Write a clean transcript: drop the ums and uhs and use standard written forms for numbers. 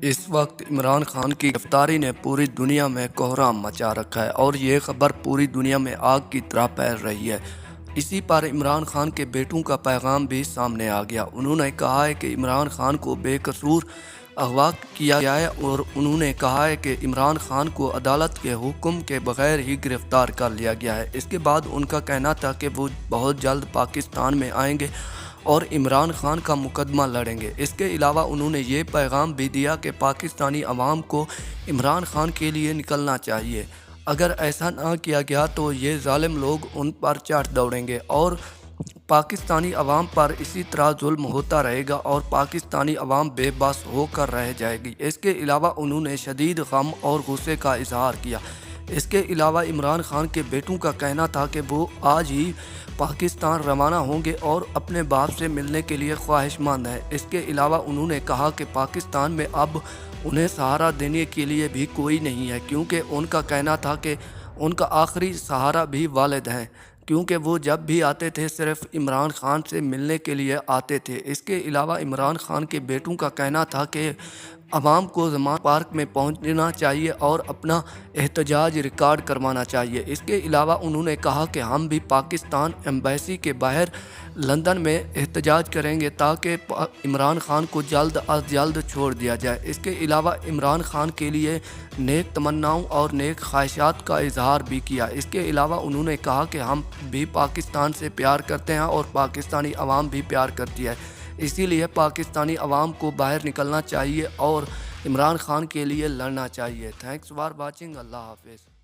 اس وقت عمران خان کی گرفتاری نے پوری دنیا میں کوہرام مچا رکھا ہے اور یہ خبر پوری دنیا میں آگ کی طرح پھیل رہی ہے۔ اسی پر عمران خان کے بیٹوں کا پیغام بھی سامنے آ گیا۔ انہوں نے کہا ہے کہ عمران خان کو بے قصور اغوا کیا گیا ہے اور انہوں نے کہا ہے کہ عمران خان کو عدالت کے حکم کے بغیر ہی گرفتار کر لیا گیا ہے۔ اس کے بعد ان کا کہنا تھا کہ وہ بہت جلد پاکستان میں آئیں گے اور عمران خان کا مقدمہ لڑیں گے۔ اس کے علاوہ انہوں نے یہ پیغام بھی دیا کہ پاکستانی عوام کو عمران خان کے لیے نکلنا چاہیے۔ اگر ایسا نہ کیا گیا تو یہ ظالم لوگ ان پر چڑھ دوڑیں گے اور پاکستانی عوام پر اسی طرح ظلم ہوتا رہے گا اور پاکستانی عوام بے بس ہو کر رہ جائے گی۔ اس کے علاوہ انہوں نے شدید غم اور غصے کا اظہار کیا۔ اس کے علاوہ عمران خان کے بیٹوں کا کہنا تھا کہ وہ آج ہی پاکستان روانہ ہوں گے اور اپنے باپ سے ملنے کے لیے خواہش مند ہیں۔ اس کے علاوہ انہوں نے کہا کہ پاکستان میں اب انہیں سہارا دینے کے لیے بھی کوئی نہیں ہے، کیونکہ ان کا کہنا تھا کہ ان کا آخری سہارا بھی والد ہیں، کیونکہ وہ جب بھی آتے تھے صرف عمران خان سے ملنے کے لیے آتے تھے۔ اس کے علاوہ عمران خان کے بیٹوں کا کہنا تھا کہ عوام کو زمان پارک میں پہنچنا چاہیے اور اپنا احتجاج ریکارڈ کروانا چاہیے۔ اس کے علاوہ انہوں نے کہا کہ ہم بھی پاکستان ایمبیسی کے باہر لندن میں احتجاج کریں گے تاکہ عمران خان کو جلد از جلد چھوڑ دیا جائے۔ اس کے علاوہ عمران خان کے لیے نیک تمناؤں اور نیک خواہشات کا اظہار بھی کیا۔ اس کے علاوہ انہوں نے کہا کہ ہم بھی پاکستان سے پیار کرتے ہیں اور پاکستانی عوام بھی پیار کرتی ہے، اسی لیے پاکستانی عوام کو باہر نکلنا چاہیے اور عمران خان کے لیے لڑنا چاہیے۔ Thanks for watching. اللہ حافظ۔